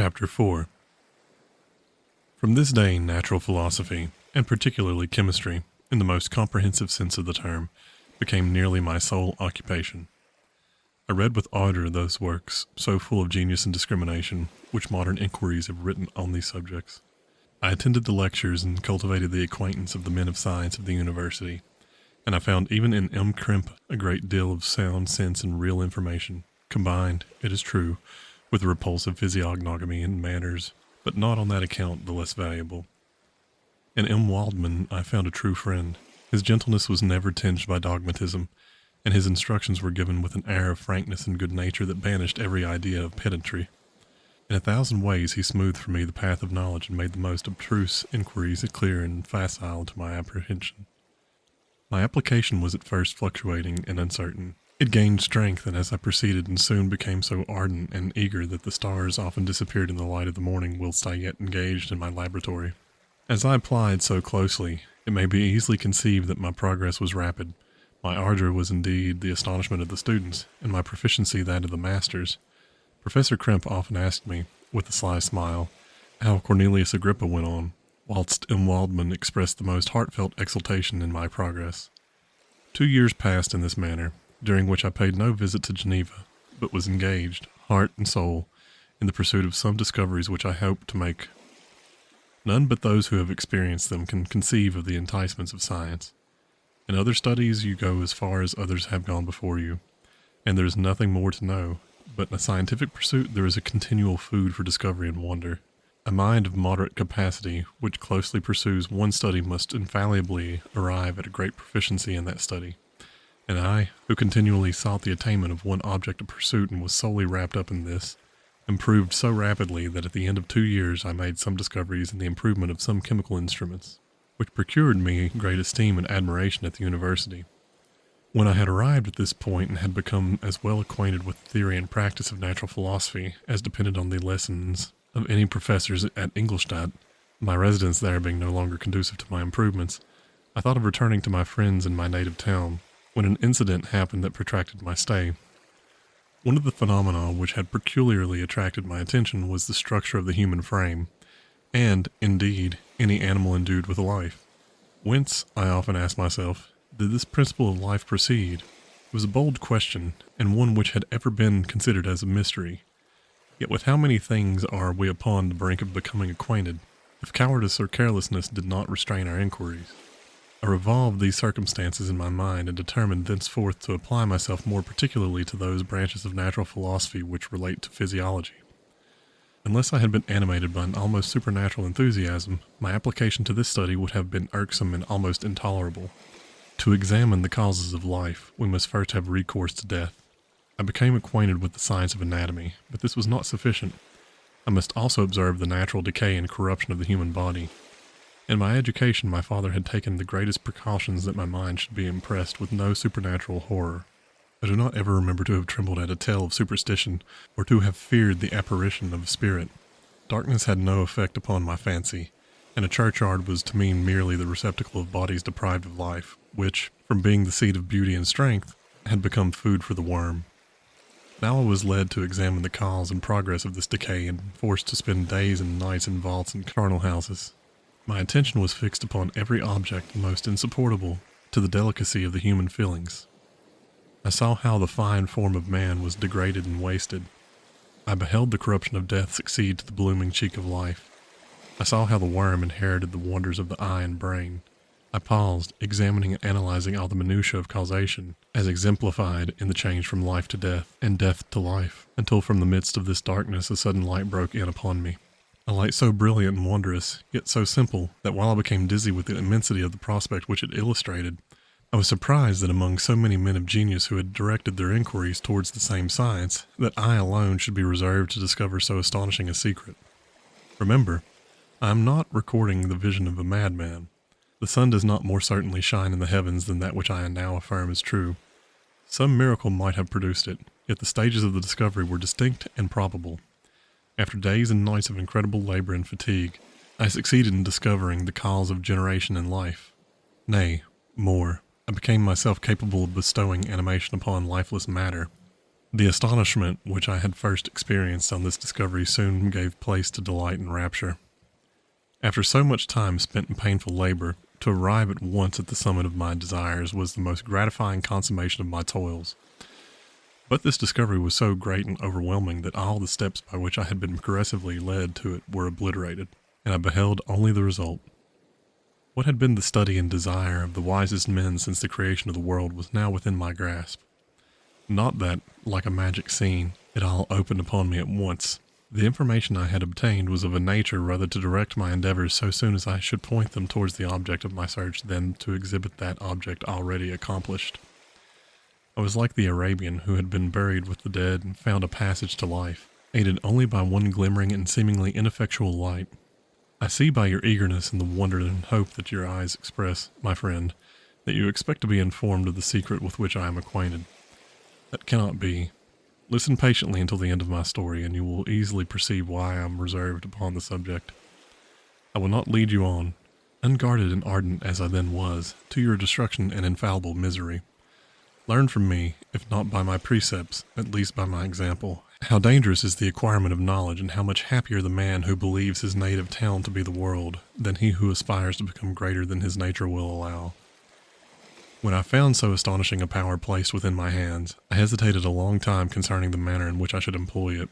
Chapter 4. From this day, natural philosophy, and particularly chemistry, in the most comprehensive sense of the term, became nearly my sole occupation. I read with ardor those works, so full of genius and discrimination, which modern inquiries have written on these subjects. I attended the lectures and cultivated the acquaintance of the men of science of the university, and I found even in M. Crimp a great deal of sound sense and real information, combined, it is true, with repulsive physiognomy and manners, but not on that account the less valuable. In M. Waldman I found a true friend. His gentleness was never tinged by dogmatism, and his instructions were given with an air of frankness and good nature that banished every idea of pedantry. In 1,000 ways he smoothed for me the path of knowledge and made the most abstruse inquiries clear and facile to my apprehension. My application was at first fluctuating and uncertain. It gained strength, and as I proceeded and soon became so ardent and eager that the stars often disappeared in the light of the morning whilst I yet engaged in my laboratory. As I applied so closely, it may be easily conceived that my progress was rapid. My ardor was indeed the astonishment of the students, and my proficiency that of the masters. Professor Crimp often asked me, with a sly smile, how Cornelius Agrippa went on, whilst M. Waldman expressed the most heartfelt exultation in my progress. 2 years passed in this manner, during which I paid no visit to Geneva, but was engaged, heart and soul, in the pursuit of some discoveries which I hoped to make. None but those who have experienced them can conceive of the enticements of science. In other studies you go as far as others have gone before you, and there is nothing more to know, but in a scientific pursuit there is a continual food for discovery and wonder. A mind of moderate capacity, which closely pursues one study, must infallibly arrive at a great proficiency in that study. And I, who continually sought the attainment of one object of pursuit and was solely wrapped up in this, improved so rapidly that at the end of 2 years I made some discoveries in the improvement of some chemical instruments, which procured me great esteem and admiration at the university. When I had arrived at this point and had become as well acquainted with the theory and practice of natural philosophy as depended on the lessons of any professors at Ingolstadt, my residence there being no longer conducive to my improvements, I thought of returning to my friends in my native town, when an incident happened that protracted my stay. One of the phenomena which had peculiarly attracted my attention was the structure of the human frame, and, indeed, any animal endued with life. Whence, I often asked myself, did this principle of life proceed? It was a bold question, and one which had ever been considered as a mystery. Yet with how many things are we upon the brink of becoming acquainted, if cowardice or carelessness did not restrain our inquiries? I revolved these circumstances in my mind and determined thenceforth to apply myself more particularly to those branches of natural philosophy which relate to physiology. Unless I had been animated by an almost supernatural enthusiasm, my application to this study would have been irksome and almost intolerable. To examine the causes of life, we must first have recourse to death. I became acquainted with the science of anatomy, but this was not sufficient. I must also observe the natural decay and corruption of the human body. In my education, my father had taken the greatest precautions that my mind should be impressed with no supernatural horror. I do not ever remember to have trembled at a tale of superstition, or to have feared the apparition of a spirit. Darkness had no effect upon my fancy, and a churchyard was to me merely the receptacle of bodies deprived of life, which, from being the seat of beauty and strength, had become food for the worm. Now I was led to examine the cause and progress of this decay, and forced to spend days and nights in vaults and charnel houses. My attention was fixed upon every object most insupportable to the delicacy of the human feelings. I saw how the fine form of man was degraded and wasted. I beheld the corruption of death succeed to the blooming cheek of life. I saw how the worm inherited the wonders of the eye and brain. I paused, examining and analyzing all the minutiae of causation, as exemplified in the change from life to death, and death to life, until from the midst of this darkness a sudden light broke in upon me. A light so brilliant and wondrous, yet so simple, that while I became dizzy with the immensity of the prospect which it illustrated, I was surprised that among so many men of genius who had directed their inquiries towards the same science, that I alone should be reserved to discover so astonishing a secret. Remember, I am not recording the vision of a madman. The sun does not more certainly shine in the heavens than that which I now affirm is true. Some miracle might have produced it, yet the stages of the discovery were distinct and probable. After days and nights of incredible labor and fatigue, I succeeded in discovering the cause of generation and life. Nay, more, I became myself capable of bestowing animation upon lifeless matter. The astonishment which I had first experienced on this discovery soon gave place to delight and rapture. After so much time spent in painful labor, to arrive at once at the summit of my desires was the most gratifying consummation of my toils. But this discovery was so great and overwhelming that all the steps by which I had been progressively led to it were obliterated, and I beheld only the result. What had been the study and desire of the wisest men since the creation of the world was now within my grasp. Not that, like a magic scene, it all opened upon me at once. The information I had obtained was of a nature rather to direct my endeavors so soon as I should point them towards the object of my search than to exhibit that object already accomplished. I was like the Arabian who had been buried with the dead and found a passage to life, aided only by one glimmering and seemingly ineffectual light. I see by your eagerness and the wonder and hope that your eyes express, my friend, that you expect to be informed of the secret with which I am acquainted. That cannot be. Listen patiently until the end of my story, and you will easily perceive why I am reserved upon the subject. I will not lead you on, unguarded and ardent as I then was, to your destruction and infallible misery. Learn from me, if not by my precepts, at least by my example, how dangerous is the acquirement of knowledge, and how much happier the man who believes his native town to be the world, than he who aspires to become greater than his nature will allow. When I found so astonishing a power placed within my hands, I hesitated a long time concerning the manner in which I should employ it.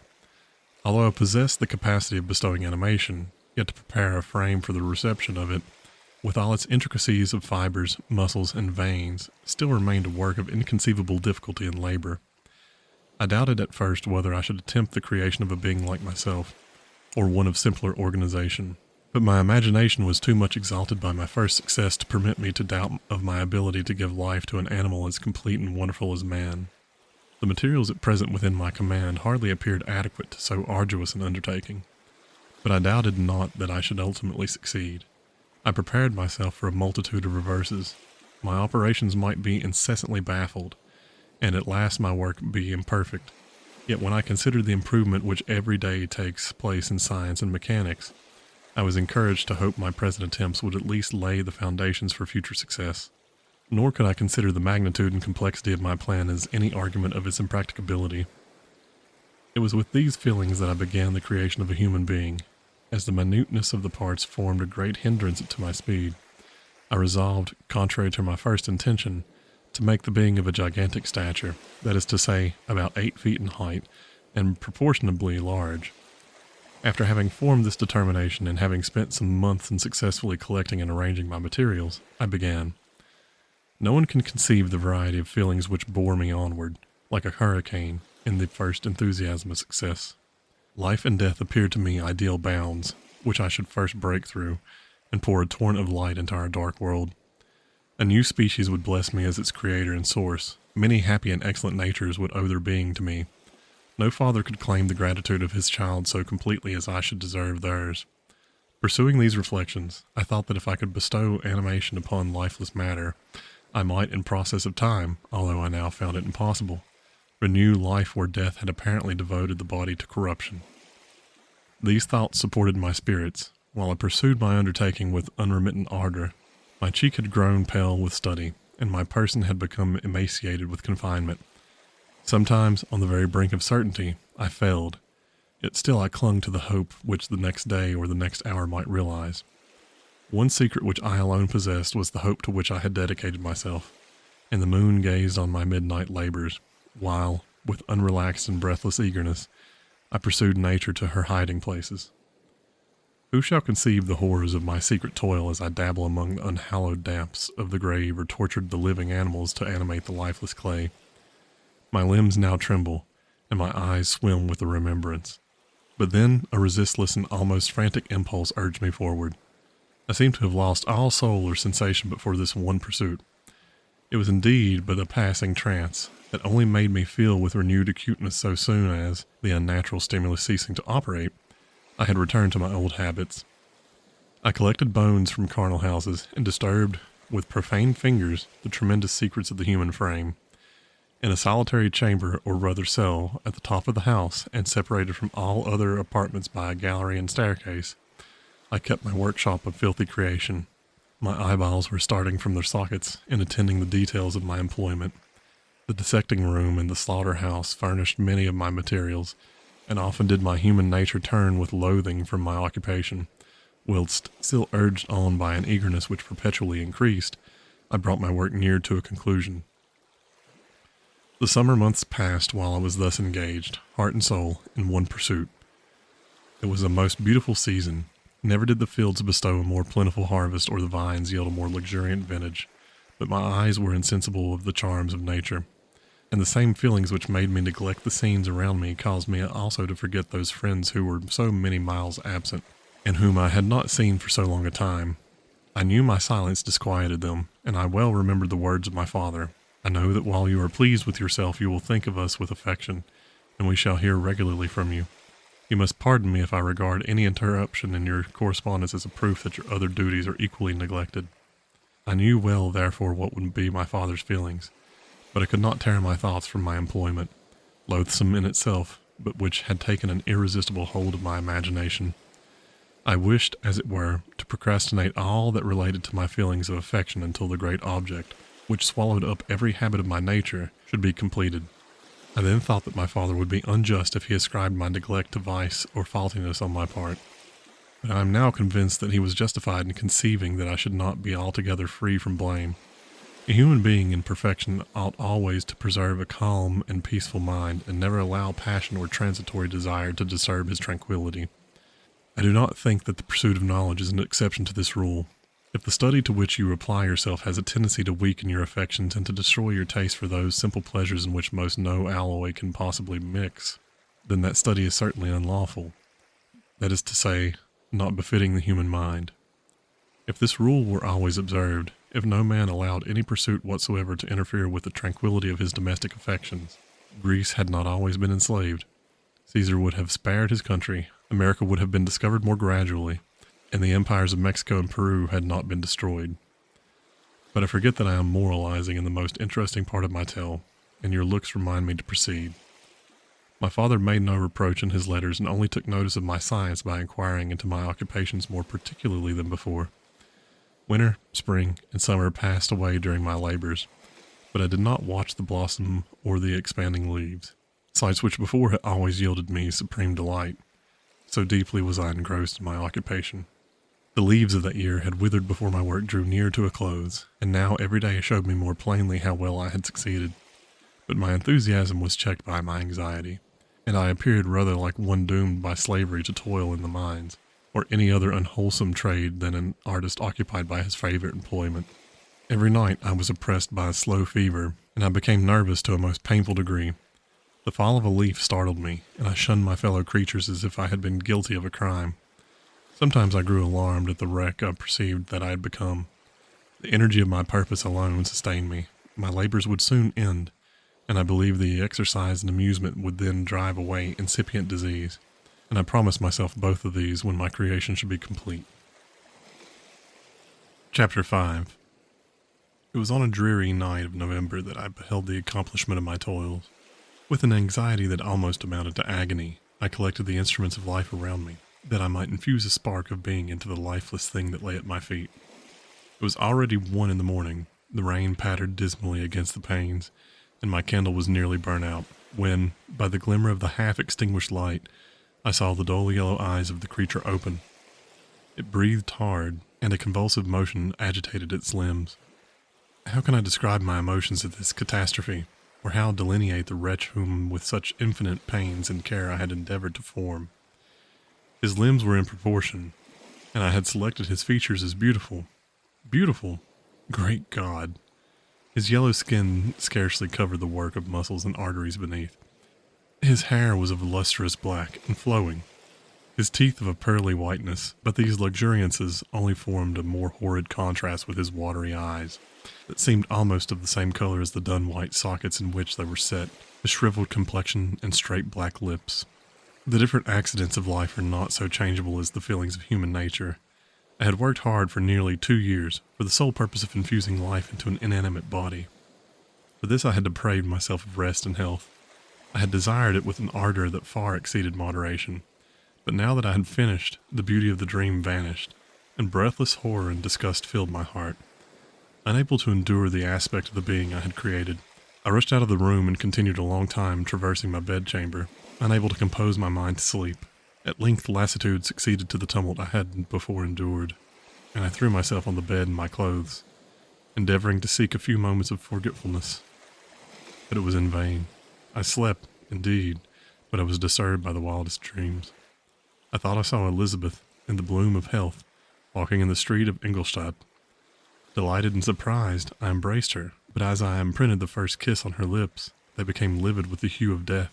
Although I possessed the capacity of bestowing animation, yet to prepare a frame for the reception of it, with all its intricacies of fibers, muscles, and veins, still remained a work of inconceivable difficulty and labor. I doubted at first whether I should attempt the creation of a being like myself, or one of simpler organization. But my imagination was too much exalted by my first success to permit me to doubt of my ability to give life to an animal as complete and wonderful as man. The materials at present within my command hardly appeared adequate to so arduous an undertaking, but I doubted not that I should ultimately succeed. I prepared myself for a multitude of reverses. My operations might be incessantly baffled, and at last my work be imperfect. Yet when I considered the improvement which every day takes place in science and mechanics, I was encouraged to hope my present attempts would at least lay the foundations for future success. Nor could I consider the magnitude and complexity of my plan as any argument of its impracticability. It was with these feelings that I began the creation of a human being. As the minuteness of the parts formed a great hindrance to my speed, I resolved, contrary to my first intention, to make the being of a gigantic stature, that is to say, about 8 feet in height, and proportionably large. After having formed this determination and having spent some months in successfully collecting and arranging my materials, I began. No one can conceive the variety of feelings which bore me onward, like a hurricane, in the first enthusiasm of success. Life and death appeared to me ideal bounds, which I should first break through, and pour a torrent of light into our dark world. A new species would bless me as its creator and source. Many happy and excellent natures would owe their being to me. No father could claim the gratitude of his child so completely as I should deserve theirs. Pursuing these reflections, I thought that if I could bestow animation upon lifeless matter, I might, in process of time, although I now found it impossible, renew life where death had apparently devoted the body to corruption. These thoughts supported my spirits, while I pursued my undertaking with unremittent ardor. My cheek had grown pale with study, and my person had become emaciated with confinement. Sometimes, on the very brink of certainty, I failed, yet still I clung to the hope which the next day or the next hour might realize. One secret which I alone possessed was the hope to which I had dedicated myself, and the moon gazed on my midnight labors, while, with unrelaxed and breathless eagerness, I pursued nature to her hiding places. Who shall conceive the horrors of my secret toil as I dabble among the unhallowed damps of the grave or tortured the living animals to animate the lifeless clay? My limbs now tremble, and my eyes swim with the remembrance. But then a resistless and almost frantic impulse urged me forward. I seemed to have lost all soul or sensation but for this one pursuit. It was indeed but a passing trance that only made me feel with renewed acuteness so soon as, the unnatural stimulus ceasing to operate, I had returned to my old habits. I collected bones from charnel houses and disturbed, with profane fingers, the tremendous secrets of the human frame. In a solitary chamber, or rather cell, at the top of the house, and separated from all other apartments by a gallery and staircase, I kept my workshop of filthy creation. My eyeballs were starting from their sockets in attending the details of my employment. The dissecting room and the slaughterhouse furnished many of my materials, and often did my human nature turn with loathing from my occupation, whilst, still urged on by an eagerness which perpetually increased, I brought my work near to a conclusion. The summer months passed while I was thus engaged, heart and soul, in one pursuit. It was a most beautiful season. Never did the fields bestow a more plentiful harvest or the vines yield a more luxuriant vintage, but my eyes were insensible of the charms of nature, and the same feelings which made me neglect the scenes around me caused me also to forget those friends who were so many miles absent, and whom I had not seen for so long a time. I knew my silence disquieted them, and I well remembered the words of my father. I know that while you are pleased with yourself, you will think of us with affection, and we shall hear regularly from you. You must pardon me if I regard any interruption in your correspondence as a proof that your other duties are equally neglected. I knew well, therefore, what would be my father's feelings, but I could not tear my thoughts from my employment, loathsome in itself, but which had taken an irresistible hold of my imagination. I wished, as it were, to procrastinate all that related to my feelings of affection until the great object, which swallowed up every habit of my nature, should be completed. I then thought that my father would be unjust if he ascribed my neglect to vice or faultiness on my part, but I am now convinced that he was justified in conceiving that I should not be altogether free from blame. A human being in perfection ought always to preserve a calm and peaceful mind, and never allow passion or transitory desire to disturb his tranquillity. I do not think that the pursuit of knowledge is an exception to this rule. If the study to which you apply yourself has a tendency to weaken your affections and to destroy your taste for those simple pleasures in which most no alloy can possibly mix, then that study is certainly unlawful. That is to say, not befitting the human mind. If this rule were always observed, if no man allowed any pursuit whatsoever to interfere with the tranquillity of his domestic affections, Greece had not always been enslaved. Caesar would have spared his country, America would have been discovered more gradually, and the empires of Mexico and Peru had not been destroyed. But I forget that I am moralizing in the most interesting part of my tale, and your looks remind me to proceed. My father made no reproach in his letters and only took notice of my science by inquiring into my occupations more particularly than before. Winter, spring, and summer passed away during my labors, but I did not watch the blossom or the expanding leaves, sights which before had always yielded me supreme delight. So deeply was I engrossed in my occupation. The leaves of that year had withered before my work drew near to a close, and now every day showed me more plainly how well I had succeeded. But my enthusiasm was checked by my anxiety, and I appeared rather like one doomed by slavery to toil in the mines, or any other unwholesome trade than an artist occupied by his favorite employment. Every night I was oppressed by a slow fever, and I became nervous to a most painful degree. The fall of a leaf startled me, and I shunned my fellow creatures as if I had been guilty of a crime. Sometimes I grew alarmed at the wreck I perceived that I had become. The energy of my purpose alone sustained me. My labors would soon end, and I believed the exercise and amusement would then drive away incipient disease, and I promised myself both of these when my creation should be complete. Chapter 5. It was on a dreary night of November that I beheld the accomplishment of my toils. With an anxiety that almost amounted to agony, I collected the instruments of life around me, that I might infuse a spark of being into the lifeless thing that lay at my feet. It was already 1 a.m, the rain pattered dismally against the panes, and my candle was nearly burnt out, when, by the glimmer of the half-extinguished light, I saw the dull yellow eyes of the creature open. It breathed hard, and a convulsive motion agitated its limbs. How can I describe my emotions at this catastrophe, or how delineate the wretch whom with such infinite pains and care I had endeavored to form? His limbs were in proportion, and I had selected his features as beautiful. Beautiful! Great God! His yellow skin scarcely covered the work of muscles and arteries beneath. His hair was of lustrous black and flowing, his teeth of a pearly whiteness, but these luxuriances only formed a more horrid contrast with his watery eyes, that seemed almost of the same color as the dun white sockets in which they were set, his shriveled complexion and straight black lips. The different accidents of life are not so changeable as the feelings of human nature. I had worked hard for nearly 2 years, for the sole purpose of infusing life into an inanimate body. For this I had depraved myself of rest and health. I had desired it with an ardor that far exceeded moderation. But now that I had finished, the beauty of the dream vanished, and breathless horror and disgust filled my heart. Unable to endure the aspect of the being I had created, I rushed out of the room and continued a long time traversing my bedchamber, unable to compose my mind to sleep. At length lassitude succeeded to the tumult I had before endured, and I threw myself on the bed in my clothes, endeavoring to seek a few moments of forgetfulness. But it was in vain. I slept, indeed, but I was disturbed by the wildest dreams. I thought I saw Elizabeth, in the bloom of health, walking in the street of Ingolstadt. Delighted and surprised, I embraced her, but as I imprinted the first kiss on her lips, they became livid with the hue of death.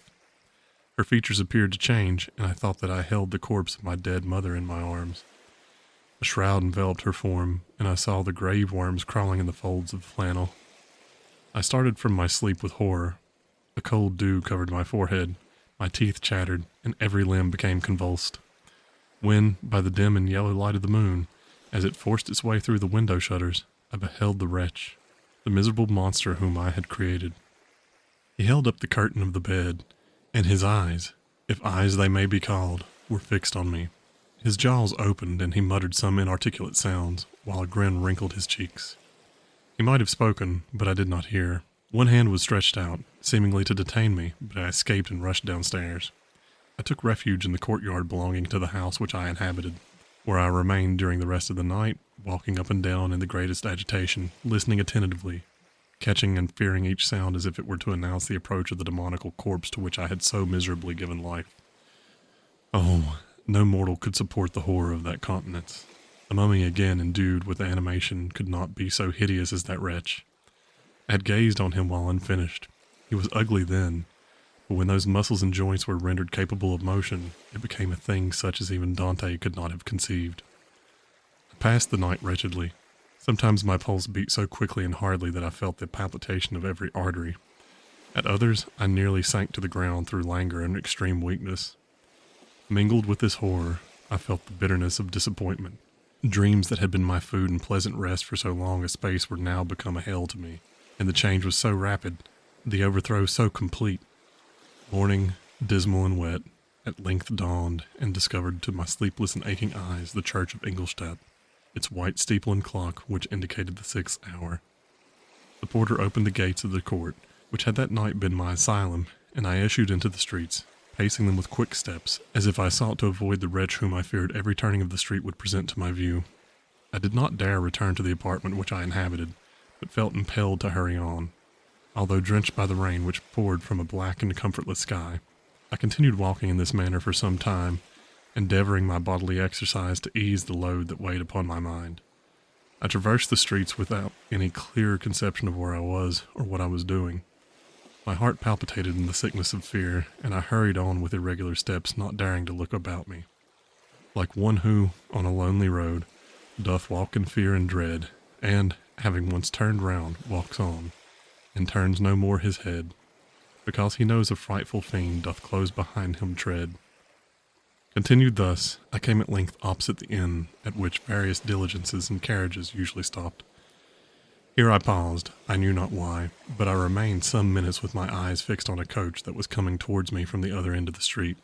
Her features appeared to change, and I thought that I held the corpse of my dead mother in my arms. A shroud enveloped her form, and I saw the grave worms crawling in the folds of the flannel. I started from my sleep with horror. A cold dew covered my forehead, my teeth chattered, and every limb became convulsed. When, by the dim and yellow light of the moon, as it forced its way through the window shutters, I beheld the wretch, the miserable monster whom I had created. He held up the curtain of the bed, and his eyes, if eyes they may be called, were fixed on me. His jaws opened, and he muttered some inarticulate sounds, while a grin wrinkled his cheeks. He might have spoken, but I did not hear. One hand was stretched out, seemingly to detain me, but I escaped and rushed downstairs. I took refuge in the courtyard belonging to the house which I inhabited, where I remained during the rest of the night, walking up and down in the greatest agitation, listening attentively, catching and fearing each sound as if it were to announce the approach of the demoniacal corpse to which I had so miserably given life. Oh, no mortal could support the horror of that countenance. A mummy again endued with animation could not be so hideous as that wretch. I had gazed on him while unfinished. He was ugly then, but when those muscles and joints were rendered capable of motion, it became a thing such as even Dante could not have conceived. I passed the night wretchedly. Sometimes my pulse beat so quickly and hardly that I felt the palpitation of every artery. At others, I nearly sank to the ground through languor and extreme weakness. Mingled with this horror, I felt the bitterness of disappointment. Dreams that had been my food and pleasant rest for so long a space were now become a hell to me, and the change was so rapid, the overthrow so complete. Morning, dismal and wet, at length dawned and discovered to my sleepless and aching eyes the church of Ingolstadt, its white steeple and clock which indicated the 6th hour. The porter opened the gates of the court, which had that night been my asylum, and I issued into the streets, pacing them with quick steps, as if I sought to avoid the wretch whom I feared every turning of the street would present to my view. I did not dare return to the apartment which I inhabited, but felt impelled to hurry on. Although drenched by the rain which poured from a black and comfortless sky, I continued walking in this manner for some time, endeavoring my bodily exercise to ease the load that weighed upon my mind. I traversed the streets without any clear conception of where I was or what I was doing. My heart palpitated in the sickness of fear, and I hurried on with irregular steps, not daring to look about me. Like one who, on a lonely road, doth walk in fear and dread, and, having once turned round, walks on, and turns no more his head, because he knows a frightful fiend doth close behind him tread. Continued thus, I came at length opposite the inn at which various diligences and carriages usually stopped. Here I paused, I knew not why, but I remained some minutes with my eyes fixed on a coach that was coming towards me from the other end of the street.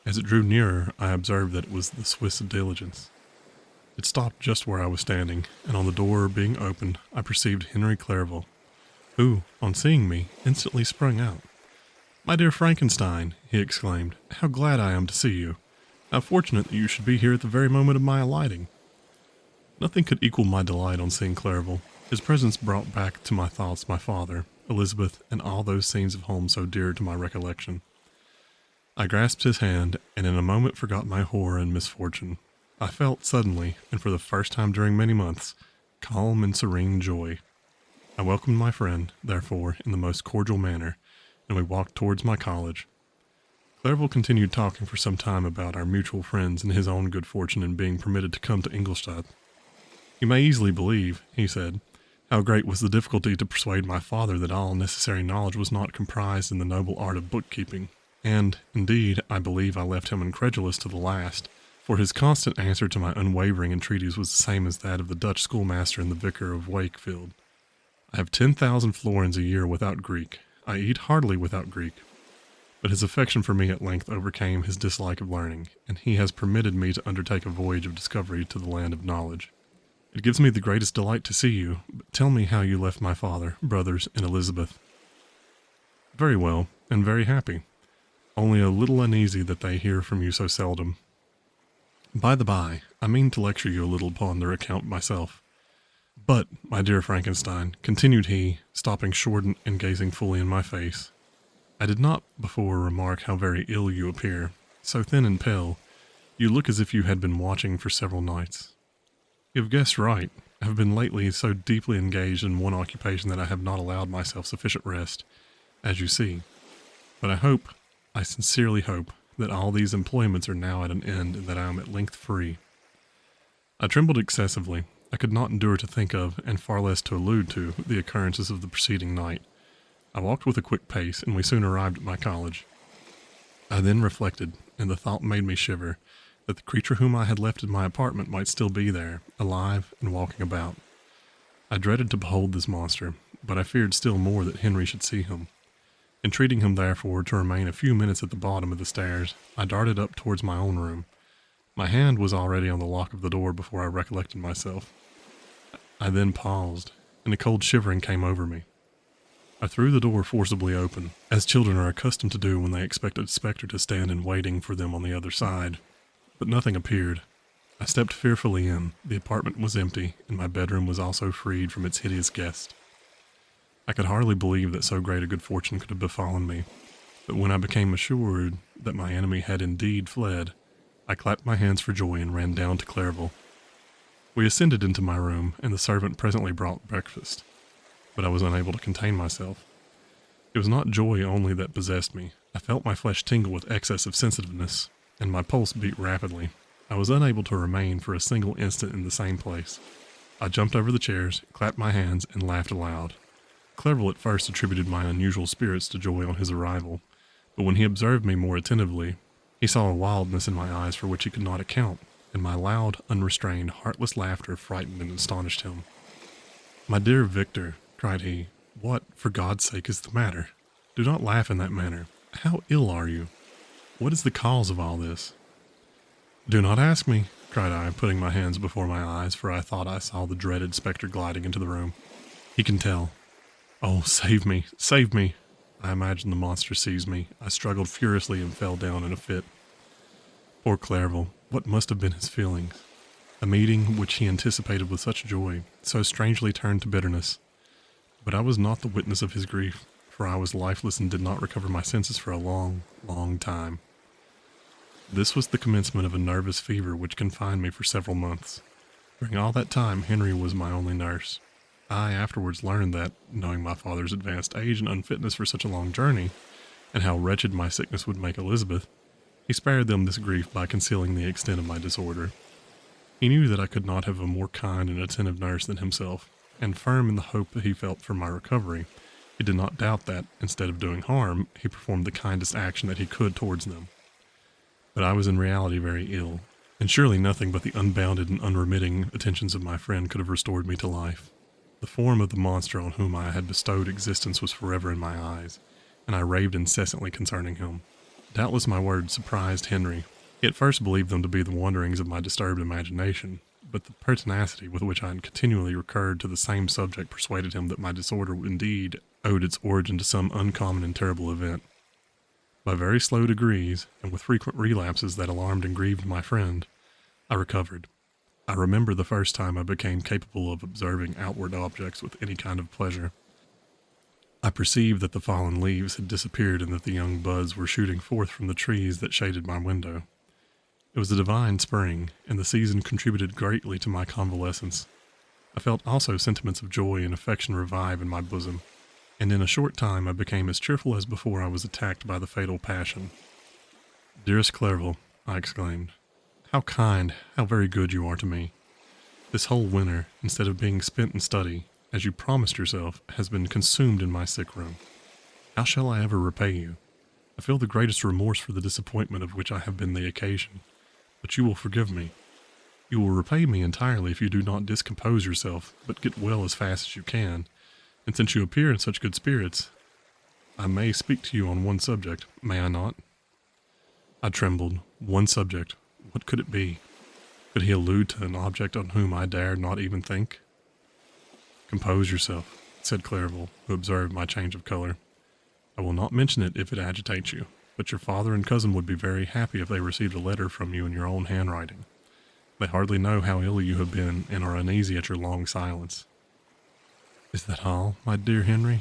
As it drew nearer, I observed that it was the Swiss diligence. It stopped just where I was standing, and on the door being opened, I perceived Henry Clerval, who, on seeing me, instantly sprung out. "My dear Frankenstein," he exclaimed, "how glad I am to see you! How fortunate that you should be here at the very moment of my alighting!" Nothing could equal my delight on seeing Clerval. His presence brought back to my thoughts my father, Elizabeth, and all those scenes of home so dear to my recollection. I grasped his hand, and in a moment forgot my horror and misfortune. I felt suddenly, and for the first time during many months, calm and serene joy. I welcomed my friend, therefore, in the most cordial manner, and we walked towards my college. Clerval continued talking for some time about our mutual friends and his own good fortune in being permitted to come to Ingolstadt. "You may easily believe," he said, "how great was the difficulty to persuade my father that all necessary knowledge was not comprised in the noble art of bookkeeping, and, indeed, I believe I left him incredulous to the last, for his constant answer to my unwavering entreaties was the same as that of the Dutch schoolmaster and the vicar of Wakefield. I have 10,000 florins a year without Greek. I eat heartily without Greek. But his affection for me at length overcame his dislike of learning, and he has permitted me to undertake a voyage of discovery to the land of knowledge. It gives me the greatest delight to see you, but tell me how you left my father, brothers, and Elizabeth." Very well, and very happy. Only a little uneasy that they hear from you so seldom. By the by, I mean to lecture you a little upon their account myself. But, my dear Frankenstein, continued he, stopping short and gazing fully in my face, I did not before remark how very ill you appear. So thin and pale, you look as if you had been watching for several nights. You have guessed right. I have been lately so deeply engaged in one occupation that I have not allowed myself sufficient rest, as you see. But I sincerely hope, that all these employments are now at an end and that I am at length free. I trembled excessively. I could not endure to think of, and far less to allude to, the occurrences of the preceding night. I walked with a quick pace, and we soon arrived at my college. I then reflected, and the thought made me shiver, that the creature whom I had left in my apartment might still be there, alive and walking about. I dreaded to behold this monster, but I feared still more that Henry should see him. Entreating him, therefore, to remain a few minutes at the bottom of the stairs, I darted up towards my own room. My hand was already on the lock of the door before I recollected myself. I then paused, and a cold shivering came over me. I threw the door forcibly open, as children are accustomed to do when they expect a spectre to stand in waiting for them on the other side. But nothing appeared. I stepped fearfully in. The apartment was empty, and my bedroom was also freed from its hideous guest. I could hardly believe that so great a good fortune could have befallen me, but when I became assured that my enemy had indeed fled, I clapped my hands for joy and ran down to Clairville. We ascended into my room, and the servant presently brought breakfast, but I was unable to contain myself. It was not joy only that possessed me. I felt my flesh tingle with excess of sensitiveness, and my pulse beat rapidly. I was unable to remain for a single instant in the same place. I jumped over the chairs, clapped my hands, and laughed aloud. Clerval at first attributed my unusual spirits to joy on his arrival, but when he observed me more attentively, he saw a wildness in my eyes for which he could not account, and my loud, unrestrained, heartless laughter frightened and astonished him. "My dear Victor," cried he, "what, for God's sake, is the matter? Do not laugh in that manner. How ill are you? What is the cause of all this?" "Do not ask me," cried I, putting my hands before my eyes, for I thought I saw the dreaded spectre gliding into the room. "He can tell. Oh, save me, save me!" I imagined the monster seized me. I struggled furiously and fell down in a fit. Poor Clairville, what must have been his feelings? A meeting which he anticipated with such joy, so strangely turned to bitterness. But I was not the witness of his grief, for I was lifeless and did not recover my senses for a long, long time. This was the commencement of a nervous fever which confined me for several months. During all that time, Henry was my only nurse. I afterwards learned that, knowing my father's advanced age and unfitness for such a long journey, and how wretched my sickness would make Elizabeth, he spared them this grief by concealing the extent of my disorder. He knew that I could not have a more kind and attentive nurse than himself, and firm in the hope that he felt for my recovery, he did not doubt that, instead of doing harm, he performed the kindest action that he could towards them. But I was in reality very ill, and surely nothing but the unbounded and unremitting attentions of my friend could have restored me to life. The form of the monster on whom I had bestowed existence was forever in my eyes, and I raved incessantly concerning him. Doubtless my words surprised Henry. He at first believed them to be the wanderings of my disturbed imagination, but the pertinacity with which I continually recurred to the same subject persuaded him that my disorder indeed owed its origin to some uncommon and terrible event. By very slow degrees, and with frequent relapses that alarmed and grieved my friend, I recovered. I remember the first time I became capable of observing outward objects with any kind of pleasure. I perceived that the fallen leaves had disappeared and that the young buds were shooting forth from the trees that shaded my window. It was a divine spring, and the season contributed greatly to my convalescence. I felt also sentiments of joy and affection revive in my bosom, and in a short time I became as cheerful as before I was attacked by the fatal passion. "Dearest Clerval," I exclaimed, "how kind, how very good you are to me. This whole winter, instead of being spent in study, as you promised yourself, has been consumed in my sick room. How shall I ever repay you? I feel the greatest remorse for the disappointment of which I have been the occasion, but you will forgive me. You will repay me entirely if you do not discompose yourself, but get well as fast as you can, and since you appear in such good spirits, I may speak to you on one subject, may I not?" I trembled. One subject. What could it be? Could he allude to an object on whom I dared not even think? "Compose yourself," said Clairville, who observed my change of color. I will not mention it if it agitates you, but your father and cousin would be very happy if they received a letter from you in your own handwriting. They hardly know how ill you have been and are uneasy at your long silence. Is that all, my dear Henry?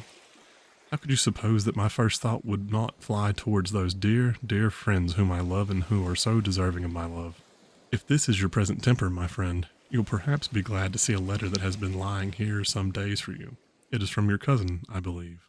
How could you suppose that my first thought would not fly towards those dear, dear friends whom I love and who are so deserving of my love? If this is your present temper, my friend, you'll perhaps be glad to see a letter that has been lying here some days for you. It is from your cousin, I believe.